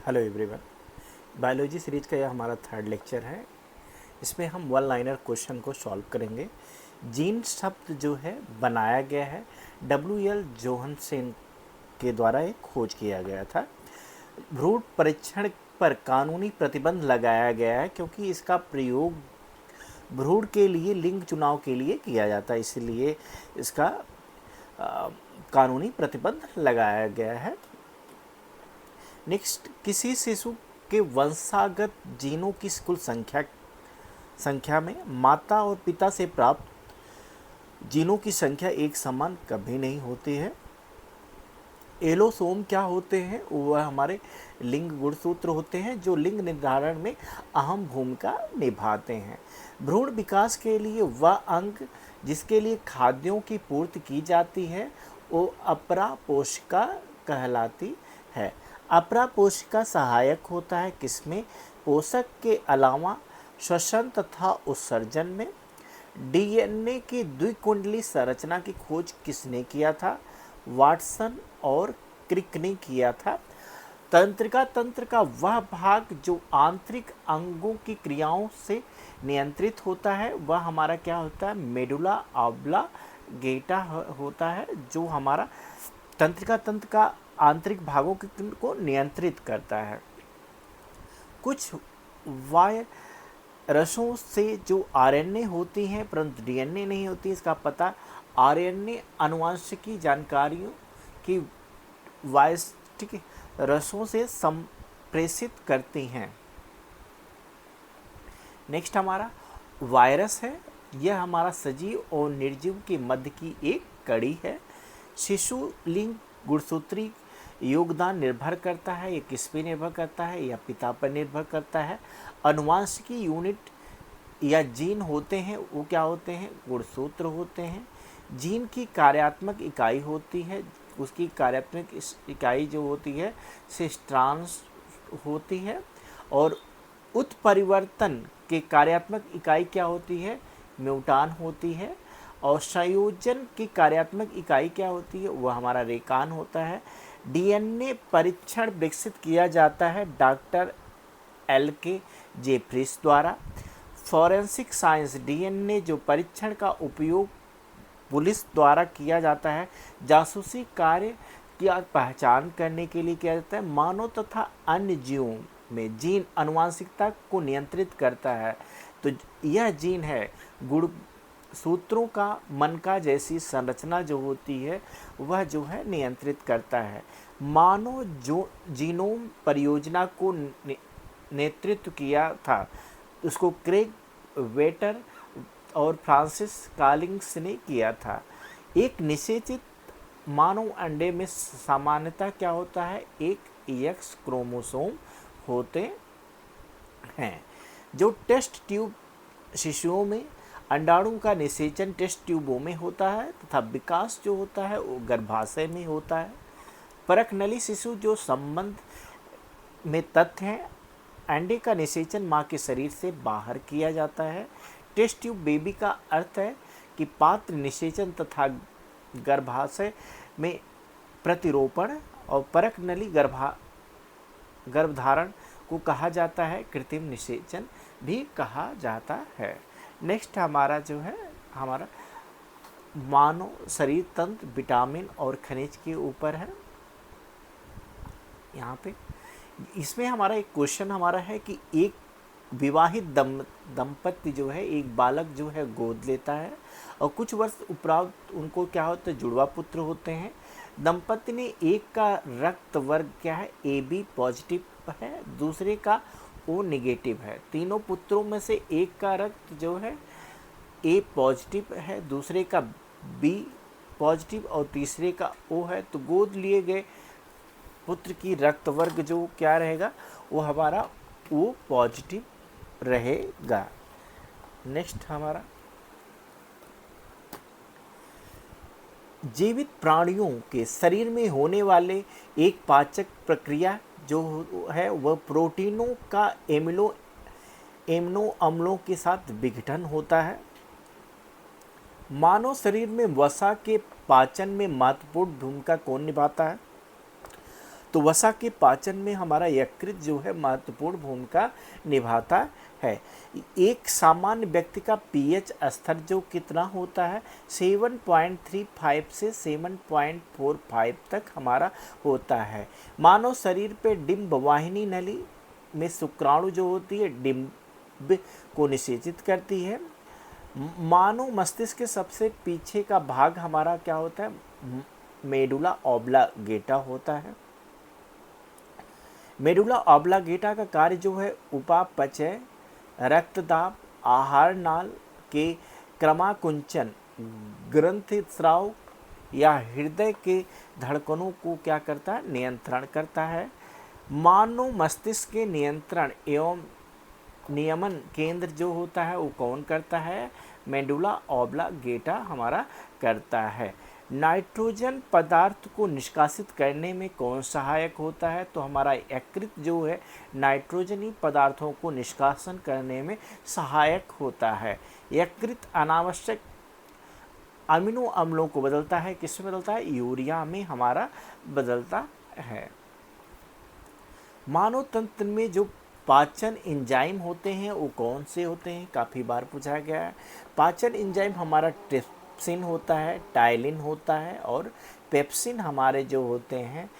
Hello everyone. Biology series का यह हमारा थर्ड लेक्चर है। इसमें हम वन लाइनर क्वेश्चन को सॉल्व करेंगे। जीन शब्द जो है बनाया गया है W.L. जोहानसन के द्वारा एक खोज किया गया था। भ्रूण परीक्षण पर कानूनी प्रतिबंध लगाया गया है क्योंकि इसका प्रयोग भ्रूण के लिए लिंग चुनाव के लिए किया जाता है, इसलिए इसका कानूनी प्रतिबंध लगाया गया है। नेक्स्ट, किसी शिशु के वंशागत जीनों की कुल संख्या में माता और पिता से प्राप्त जीनों की संख्या एक समान कभी नहीं होती है। एलोसोम क्या होते हैं? वह हमारे लिंग गुणसूत्र होते हैं जो लिंग निर्धारण में अहम भूमिका निभाते हैं। भ्रूण विकास के लिए वह अंग जिसके लिए खाद्यों की पूर्ति की जाती है वो अपरा पोषिका कहलाती है। अपरा पोषिका सहायक होता है किसमें? पोषक के अलावा श्वसन तथा उत्सर्जन में। डीएनए की द्विकुंडली संरचना की खोज किसने किया था? वाटसन और क्रिक ने किया था। तंत्रिका तंत्र का वह भाग जो आंतरिक अंगों की क्रियाओं से नियंत्रित होता है वह हमारा क्या होता है? मेडुला ऑब्लांगेटा होता है, जो हमारा तंत्रिका तंत्र का आंतरिक भागों को नियंत्रित करता है। कुछ वायरसों से जो आरएनए होती हैं परंतु डीएनए नहीं होती, इसका पता आरएनए आनुवंशिकी जानकारियों की वायरस रसों से संप्रेषित करती हैं। नेक्स्ट हमारा वायरस है। यह हमारा सजीव और निर्जीव के मध्य की एक कड़ी है। शिशु लिंग गुणसूत्री योगदान निर्भर करता है, ये किस पे निर्भर करता है? या पिता पर निर्भर करता है। अनुवांशिकी यूनिट या जीन होते हैं वो क्या होते हैं? गुणसूत्र होते हैं। जीन की कार्यात्मक इकाई होती है, उसकी कार्यात्मक इकाई जो होती है सिस्ट्रांस होती है। और उत्परिवर्तन के कार्यात्मक इकाई क्या होती है? म्यूटान होती है। और संयोजन की कार्यात्मक इकाई क्या होती है? वह हमारा रेकान होता है। डीएनए परीक्षण विकसित किया जाता है डॉक्टर L.K. जेफ्रीस द्वारा। फॉरेंसिक साइंस डीएनए जो परीक्षण का उपयोग पुलिस द्वारा किया जाता है जासूसी कार्य की पहचान करने के लिए किया जाता है। मानव तथा अन्य जीवों में जीन आनुवंशिकता को नियंत्रित करता है, तो यह जीन है गुण सूत्रों का मन का जैसी संरचना जो होती है वह जो है नियंत्रित करता है। मानव जो जीनोम परियोजना को नेतृत्व किया था उसको क्रेग वेटर और फ्रांसिस कॉलिंग्स ने किया था। एक निषेचित मानव अंडे में सामान्यतः क्या होता है? एक एक्स क्रोमोसोम होते हैं। जो टेस्ट ट्यूब शिशुओं में अंडाणु का निषेचन टेस्ट ट्यूबों में होता है तथा विकास जो होता है वो गर्भाशय में होता है। परकनली शिशु जो संबंध में तथ्य हैं, अंडे का निषेचन माँ के शरीर से बाहर किया जाता है। टेस्ट ट्यूब बेबी का अर्थ है कि पात्र निषेचन तथा गर्भाशय में प्रतिरोपण। और परकनली गर्भधारण को कहा जाता है, कृत्रिम निषेचन भी कहा जाता है। नेक्स्ट हमारा जो है हमारा मानव शरीर तंत्र विटामिन और खनिज के ऊपर है। यहाँ पे इसमें हमारा एक क्वेश्चन हमारा है कि एक विवाहित दंपति जो है एक बालक जो है गोद लेता है और कुछ वर्ष उपरांत उनको क्या होता है? जुड़वा पुत्र होते हैं। दंपति ने एक का रक्त वर्ग क्या है? AB पॉजिटिव है, दूसरे का O नेगेटिव है। तीनों पुत्रों में से एक का रक्त जो है A पॉजिटिव है, दूसरे का B पॉजिटिव और तीसरे का O है। तो गोद लिए गए पुत्र की रक्त वर्ग जो क्या रहेगा? वो हमारा O पॉजिटिव रहेगा। नेक्स्ट हमारा जीवित प्राणियों के शरीर में होने वाले एक पाचक प्रक्रिया जो है वह प्रोटीनों का एमिनो अम्लों के साथ विघटन होता है। मानव शरीर में वसा के पाचन में महत्वपूर्ण भूमिका कौन निभाता है? तो वसा के पाचन में हमारा यकृत जो है महत्वपूर्ण भूमिका निभाता है। एक सामान्य व्यक्ति का पीएच स्तर जो कितना होता है 7.35 से 7.45 तक हमारा होता है। मानव शरीर पे डिम्ब वाहिनी नली में शुक्राणु जो होती है डिम्ब को निषेचित करती है। मानव मस्तिष्क के सबसे पीछे का भाग हमारा क्या होता है, मेडुला ऑब्लांगेटा होता है। मेडुला ऑब्लांगेटा का कार्य जो है उपापचय, रक्तदाब, आहार नाल के क्रमाकुंचन, ग्रंथि स्राव या हृदय के धड़कनों को क्या करता है, नियंत्रण करता है। मानव मस्तिष्क के नियंत्रण एवं नियमन केंद्र जो होता है वो कौन करता है, मेडुला ऑब्लांगेटा हमारा करता है। नाइट्रोजन पदार्थ को निष्कासित करने में कौन सहायक होता है, तो हमारा यकृत जो है नाइट्रोजनी पदार्थों को निष्कासन करने में सहायक होता है। यकृत अनावश्यक अमीनो अम्लों को बदलता है, किसमें बदलता है, यूरिया में हमारा बदलता है। मानव तंत्र में जो पाचन एंजाइम होते हैं वो कौन से होते हैं, काफ़ी बार पूछा गया है। पाचन एंजाइम हमारा ट्रिप्सिन होता है, टाइलिन होता है और पेप्सिन हमारे जो होते हैं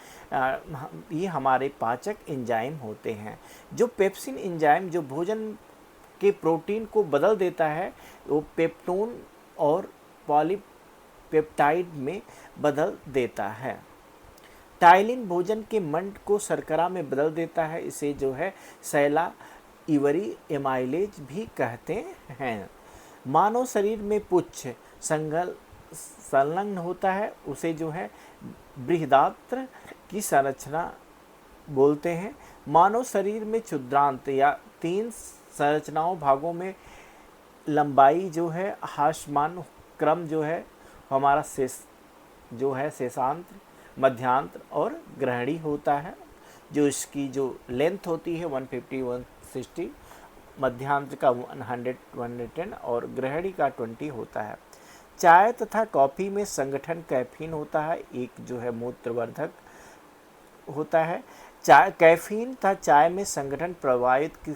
ये हमारे पाचक एंजाइम होते हैं। जो पेप्सिन एंजाइम जो भोजन के प्रोटीन को बदल देता है वो पेप्टोन और पॉलीपेप्टाइड में बदल देता है। टाइलिन भोजन के मंड को शर्करा में बदल देता है, इसे जो है सैला इवरी एमाइलेज भी कहते हैं। मानव शरीर में पुच्छ संलग्न होता है, उसे जो है बृहदात्र की संरचना बोलते हैं। मानव शरीर में क्षुद्रांत या 3 संरचनाओं भागों में लंबाई जो है हास्यमान क्रम जो है हमारा शेषांत्र, मध्यांत्र और ग्रहणी होता है। जो इसकी जो लेंथ होती है 150-160, मध्यांत्र का 100-110 और ग्रहणी का 20 होता है। चाय तथा कॉफ़ी में संगठन कैफीन होता है, एक जो है मूत्रवर्धक होता है। कैफीन तथा चाय में संगठन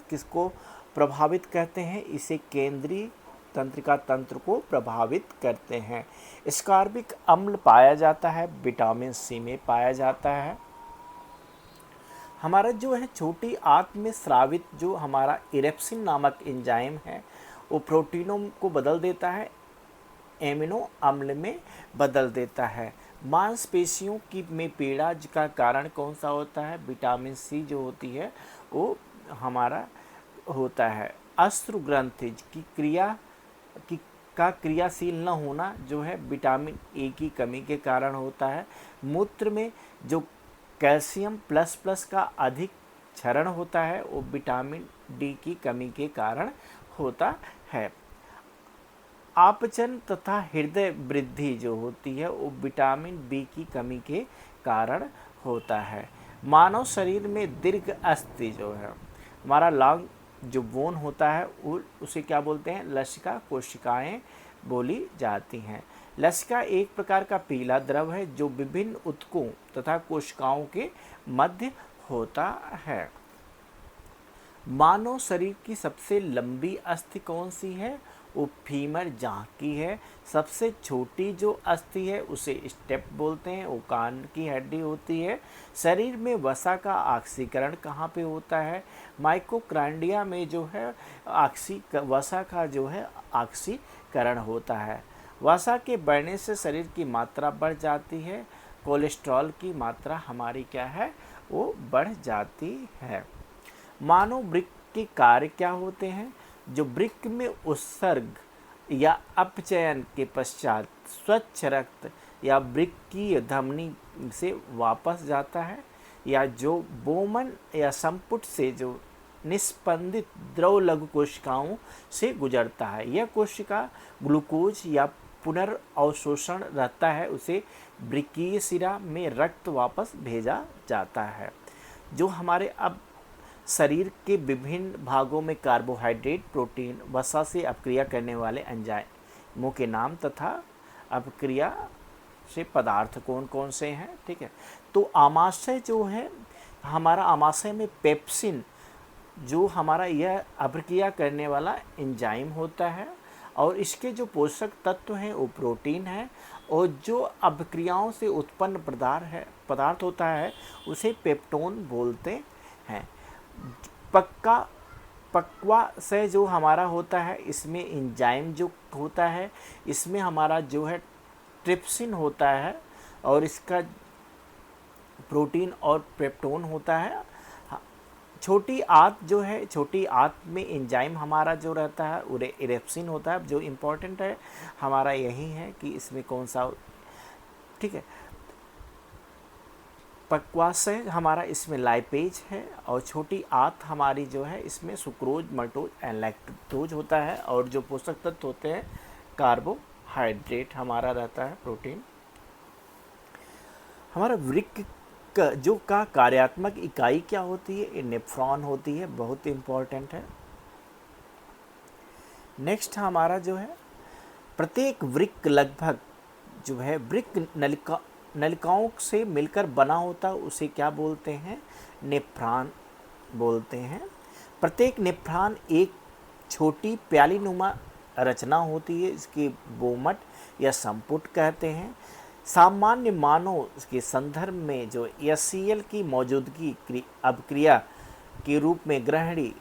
किसको प्रभावित करते हैं, इसे केंद्रीय तंत्रिका तंत्र को प्रभावित करते हैं। स्कॉर्बिक अम्ल पाया जाता है, विटामिन सी में पाया जाता है। हमारा जो है छोटी आंत में स्रावित जो हमारा इरेप्सिन नामक एंजाइम है वो प्रोटीनों को बदल देता है, एमिनो अम्ल में बदल देता है। मांसपेशियों की में पीड़ा का कारण कौन सा होता है, विटामिन सी जो होती है वो हमारा होता है। अश्रु ग्रंथि की का क्रियाशील न होना जो है विटामिन ए की कमी के कारण होता है। मूत्र में जो कैल्शियम प्लस का अधिक क्षरण होता है वो विटामिन डी की कमी के कारण होता है। आपचन तथा हृदय वृद्धि जो होती है वो विटामिन बी की कमी के कारण होता है। मानव शरीर में दीर्घ अस्थि जो है हमारा लॉन्ग जो बोन होता है उसे क्या बोलते हैं, लसिका कोशिकाएं बोली जाती हैं। लसिका एक प्रकार का पीला द्रव है जो विभिन्न ऊतकों तथा कोशिकाओं के मध्य होता है। मानव शरीर की सबसे लंबी अस्थि कौन सी है, वो फीमर जांघ की है। सबसे छोटी जो अस्थि है उसे स्टेप बोलते हैं, वो कान की हड्डी होती है। शरीर में वसा का ऑक्सीकरण कहाँ पे होता है, माइटोकॉन्ड्रिया में जो है वसा का जो है ऑक्सीकरण होता है। वसा के बढ़ने से शरीर की मात्रा बढ़ जाती है, कोलेस्ट्रॉल की मात्रा हमारी क्या है वो बढ़ जाती है। मानव वृक्क के कार्य क्या होते हैं, जो वृक्क में उत्सर्ग या अपचयन के पश्चात स्वच्छ रक्त या वृक्कीय धमनी से वापस जाता है, या जो बोमन या संपुट से जो निस्पंदित द्रव लघु कोशिकाओं से गुजरता है। यह कोशिका ग्लूकोज या पुनर्अवशोषण रहता है, उसे वृक्कीय शिरा में रक्त वापस भेजा जाता है। जो हमारे अब शरीर के विभिन्न भागों में कार्बोहाइड्रेट, प्रोटीन, वसा से अपक्रिया करने वाले एंजाइमों के नाम तथा अपक्रिया से पदार्थ कौन कौन से हैं, ठीक है। तो आमाशय जो है, हमारा आमाशय में पेप्सिन जो हमारा यह अभिक्रिया करने वाला एंजाइम होता है, और इसके जो पोषक तत्व हैं वो प्रोटीन है, और जो अभिक्रियाओं से उत्पन्न पदार्थ होता है उसे पेप्टोन बोलते हैं। पक्वा से जो हमारा होता है, इसमें एंजाइम जो होता है, इसमें हमारा जो है ट्रिप्सिन होता है, और इसका प्रोटीन और पेप्टोन होता है। छोटी आंत जो है, छोटी आंत में एंजाइम हमारा जो रहता है वो इरेप्सिन होता है। जो इम्पोर्टेंट है हमारा यही है कि इसमें कौन सा, ठीक है। पक्वाशय हमारा इसमें लाइपेज है, और छोटी आंत हमारी जो है इसमें सुक्रोज, मल्टोज एंड लैक्टोज होता है, और जो पोषक तत्व होते हैं कार्बोहाइड्रेट हमारा रहता है, प्रोटीन। हमारा वृक्क जो का कार्यात्मक इकाई क्या होती है, नेफ्रॉन होती है, बहुत इम्पॉर्टेंट है। नेक्स्ट हमारा जो है प्रत्येक वृक्क लगभग जो है वृक्क नलिकाओं से मिलकर बना होता है, उसे क्या बोलते हैं, नेफ्रॉन बोलते हैं। प्रत्येक नेफ्रॉन एक छोटी प्यालीनुमा रचना होती है, इसकी बोमट या संपुट कहते हैं। सामान्य मानव के संदर्भ में जो HCl की मौजूदगी अभिक्रिया के रूप में ग्रहणी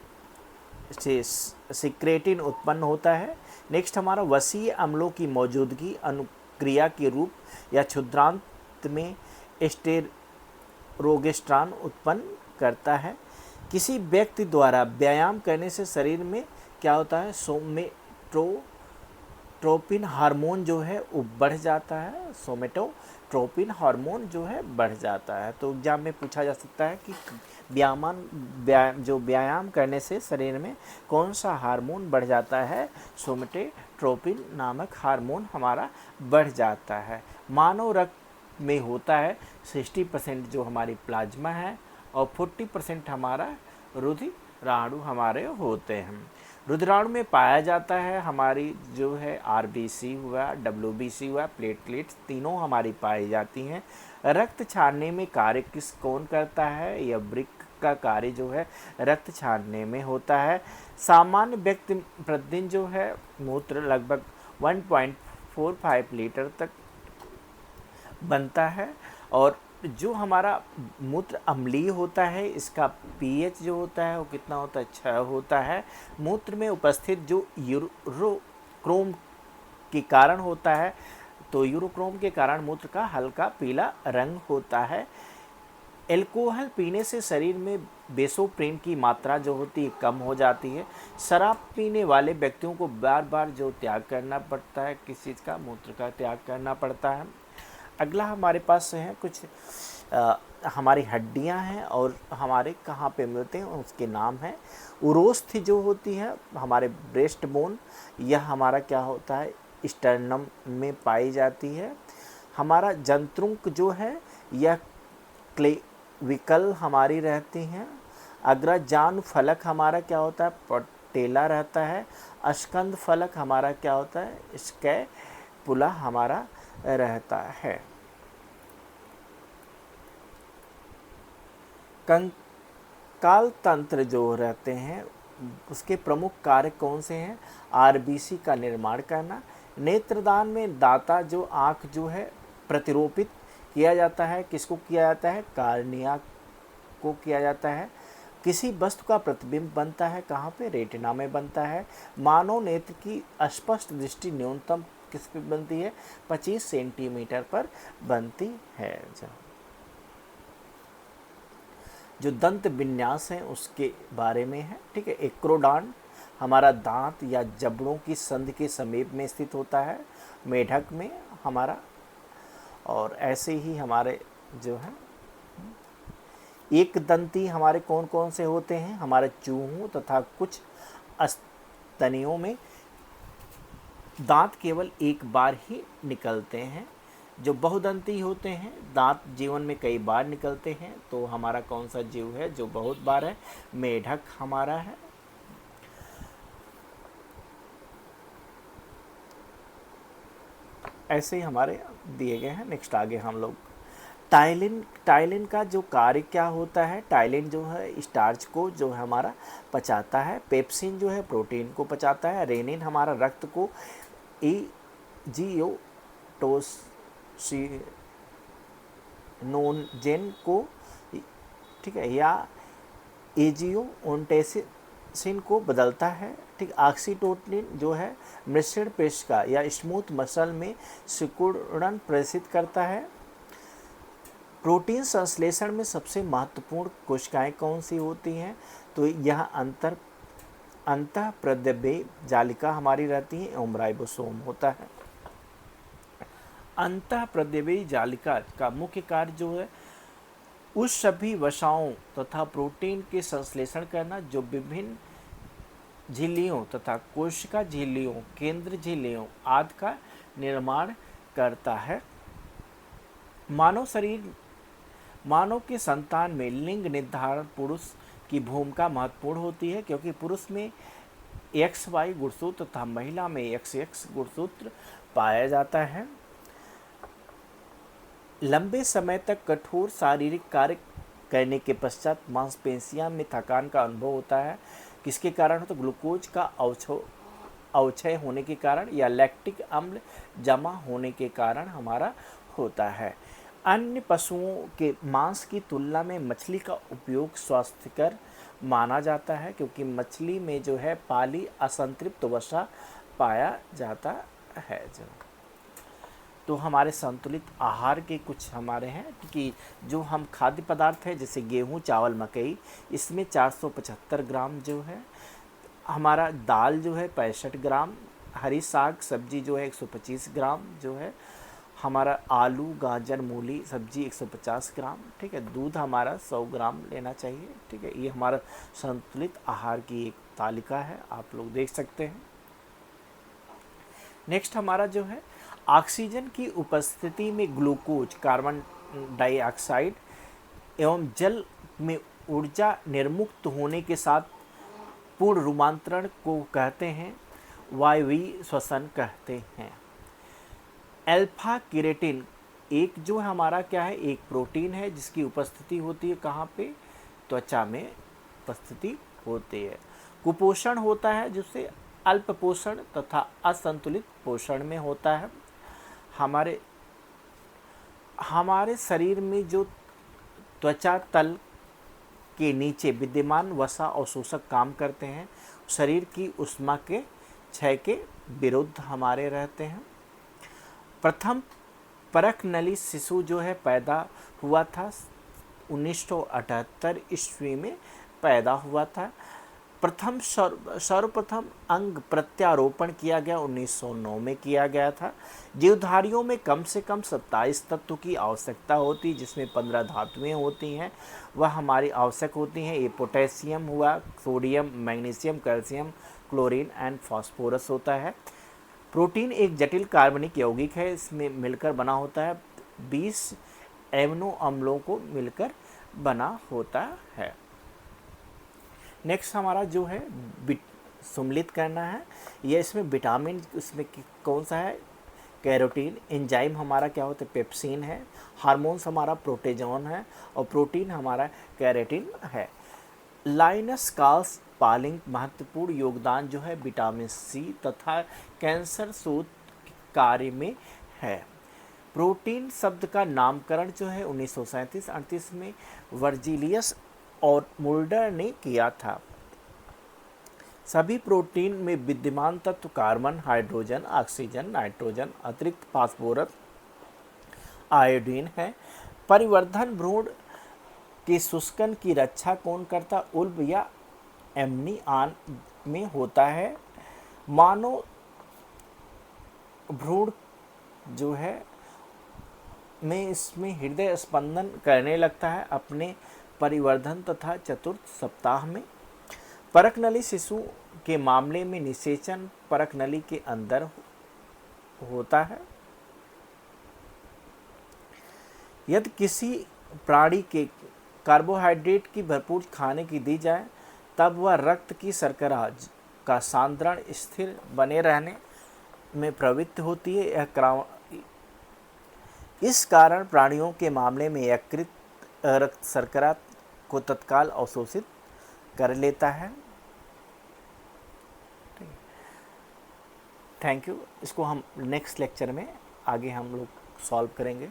से सिक्रेटिन उत्पन्न होता है। नेक्स्ट हमारा वसीय अम्लों की मौजूदगी अनुक्रिया के रूप या क्षुद्रांत में एस्टेरोगेस्ट्रॉन उत्पन्न करता है। किसी व्यक्ति द्वारा व्यायाम करने से शरीर में क्या होता है, सोमेटोट्रोपिन हार्मोन जो है वो बढ़ जाता है, सोमेटोट्रोपिन हार्मोन जो है बढ़ जाता है। तो एग्जाम में पूछा जा सकता है कि व्यायाम करने से शरीर में कौन सा हार्मोन बढ़ जाता है, सोमेटोट्रोपिन नामक हार्मोन हमारा बढ़ जाता है। मानव रक्त में होता है 60% जो हमारी प्लाज्मा है, और 40% हमारा रुधिराणु हमारे होते हैं। रुधिराणु में पाया जाता है हमारी जो है RBC हुआ, WBC हुआ, प्लेटलेट्स, तीनों हमारी पाई जाती हैं। रक्त छानने में कार्य कौन करता है, यह वृक्क का कार्य जो है रक्त छानने में होता है। सामान्य व्यक्ति प्रतिदिन जो है मूत्र लगभग 1.45 लीटर तक बनता है, और जो हमारा मूत्र अम्लीय होता है, इसका pH जो होता है वो कितना होता है, 6 होता है। मूत्र में उपस्थित जो यूरोक्रोम के कारण होता है, तो यूरोक्रोम के कारण मूत्र का हल्का पीला रंग होता है। एल्कोहल पीने से शरीर में बेसोप्रीन की मात्रा जो होती है कम हो जाती है। शराब पीने वाले व्यक्तियों को बार बार जो त्याग करना पड़ता है, किस चीज़ का, मूत्र का त्याग करना पड़ता है। अगला हमारे पास है कुछ हमारी हड्डियां हैं, और हमारे कहाँ पे मिलते हैं उसके नाम है। उरोस्थि जो होती है हमारे ब्रेस्ट बोन, यह हमारा क्या होता है, स्टर्नम में पाई जाती है। हमारा जंत्रुंक जो है यह क्लेविकल हमारी रहती हैं। अग्रजानु फलक हमारा क्या होता है, पटेला रहता है। अस्कंद फलक हमारा क्या होता है, स्कैपुला हमारा रहता है। कंकाल तंत्र जो रहते हैं उसके प्रमुख कार्य कौन से हैं, RBC का निर्माण करना। नेत्रदान में दाता जो आँख जो है प्रतिरोपित किया जाता है, किसको किया जाता है, कार्निया को किया जाता है। किसी वस्तु का प्रतिबिंब बनता है कहाँ पे, रेटिना में बनता है। मानव नेत्र की स्पष्ट दृष्टि न्यूनतम किस पे बनती है, 25 सेंटीमीटर पर बनती है। जो दंत विन्यास है उसके बारे में है, ठीक है। एक्रोडांट हमारा दांत या जबड़ों की संध के समीप में स्थित होता है, मेढक में हमारा। और ऐसे ही हमारे जो है एक दंती हमारे कौन कौन से होते हैं, हमारे चूहों तथा कुछ स्तनियों में दांत केवल एक बार ही निकलते हैं। जो बहुदंती होते हैं दांत जीवन में कई बार निकलते हैं, तो हमारा कौन सा जीव है जो बहुत बार है, मेढक हमारा है। ऐसे ही हमारे दिए गए हैं। नेक्स्ट आगे हम लोग टाइलिन का जो कार्य क्या होता है, टाइलिन जो है स्टार्च को जो है हमारा पचाता है, पेप्सिन जो है प्रोटीन को पचाता है, रेनिन हमारा रक्त को एजियोटोसिनोजेन को, ठीक है, या एजियोओन्टेसिन को बदलता है, ठीक। ऑक्सीटोसिन जो है मिश्रण पेशिका या स्मूथ मसल में सिकुड़न प्रेषित करता है। प्रोटीन संश्लेषण में सबसे महत्वपूर्ण कोशिकाएं कौन सी होती हैं, तो यह अंतःप्रद्रव्य जालिका हमारी रहती है एवं राइबोसोम होता है। अंतःप्रद्रव्य जालिका का मुख्य कार्य जो है उस सभी वसाओं तथा प्रोटीन के संश्लेषण करना जो विभिन्न झिल्लियों तथा कोशिका झिल्लियों, केंद्र झिल्लियों आदि का निर्माण करता है। मानव के संतान में लिंग निर्धारण पुरुष की भूमिका महत्वपूर्ण होती है, क्योंकि पुरुष में XY गुणसूत्र तथा महिला में XX गुणसूत्र पाया जाता है। लंबे समय तक कठोर शारीरिक कार्य करने के पश्चात मांसपेशियां में थकान का अनुभव होता है, किसके कारण? तो ग्लूकोज का अवक्षय होने के कारण या लैक्टिक अम्ल जमा होने के कारण हमारा होता है। अन्य पशुओं के मांस की तुलना में मछली का उपयोग स्वास्थ्यकर माना जाता है, क्योंकि मछली में जो है पाली असंतृप्त वसा पाया जाता है। तो हमारे संतुलित आहार के कुछ हमारे हैं कि जो हम खाद्य पदार्थ हैं जैसे गेहूं, चावल, मकई, इसमें 475 ग्राम जो है हमारा, दाल जो है 65 ग्राम, हरी साग सब्जी जो है 125 ग्राम जो है हमारा, आलू, गाजर, मूली सब्जी 150 ग्राम, ठीक है। दूध हमारा 100 ग्राम लेना चाहिए, ठीक है। ये हमारा संतुलित आहार की एक तालिका है, आप लोग देख सकते हैं। नेक्स्ट हमारा जो है ऑक्सीजन की उपस्थिति में ग्लूकोज, कार्बन डाइऑक्साइड एवं जल में ऊर्जा निर्मुक्त होने के साथ पूर्ण रूपांतरण को कहते हैं वायवीय श्वसन कहते हैं। अल्फा केराटिन एक जो हमारा क्या है, एक प्रोटीन है जिसकी उपस्थिति होती है कहाँ पे? त्वचा में उपस्थिति होती है। कुपोषण होता है जिससे अल्प पोषण तथा असंतुलित पोषण में होता है। हमारे शरीर में जो त्वचा तल के नीचे विद्यमान वसा अवशोषक काम करते हैं, शरीर की उष्मा के क्षय के विरुद्ध हमारे रहते हैं। प्रथम परखनली शिशु जो है पैदा हुआ था 1978 ईस्वी में पैदा हुआ था। सर्वप्रथम अंग प्रत्यारोपण किया गया 1909 में किया गया था। जीवधारियों में कम से कम 27 तत्व की आवश्यकता होती, जिसमें 15 धातुएं होती हैं, वह हमारी आवश्यक होती हैं। ये पोटेशियम हुआ, sodium, magnesium, calcium, chlorine and phosphorus होता है। प्रोटीन एक जटिल कार्बनिक यौगिक है, इसमें मिलकर बना होता है, 20 एमिनो अम्लों को मिलकर बना होता है। नेक्स्ट हमारा जो है सम्मिलित करना है, यह इसमें विटामिन, इसमें कौन सा है? कैरोटीन। एंजाइम हमारा क्या होता है? पेप्सिन है। हार्मोन्स हमारा प्रोटेजोन है और प्रोटीन हमारा कैरेटिन है। लाइनस कार्ल्स पालिंग महत्वपूर्ण योगदान जो है विटामिन सी तथा कैंसर शोध कार्य में है। प्रोटीन शब्द का नामकरण जो है 1937-38 में वर्जिलियस और मुल्डर ने किया था। सभी प्रोटीन में विद्यमान तत्व कार्बन, हाइड्रोजन, ऑक्सीजन, नाइट्रोजन, अतिरिक्त फास्फोरस, आयोडीन है। परिवर्धन भ्रूण के शुष्कन की रक्षा कौन करता? उल्ब या एम्नियन में होता है। मानव भ्रूण जो है में इसमें हृदय स्पंदन करने लगता है अपने परिवर्धन तथा चतुर्थ सप्ताह में। परखनली शिशु के मामले में निषेचन परखनली के अंदर होता है। यदि किसी प्राणी के कार्बोहाइड्रेट की भरपूर खाने की दी जाए तब वह रक्त की शर्करा का सांद्रण स्थिर बने रहने में प्रवृत्त होती है। इस कारण प्राणियों के मामले में यकृत रक्त शर्करा को तत्काल अवशोषित कर लेता है। Thank you. इसको हम नेक्स्ट लेक्चर में आगे हम लोग सॉल्व करेंगे।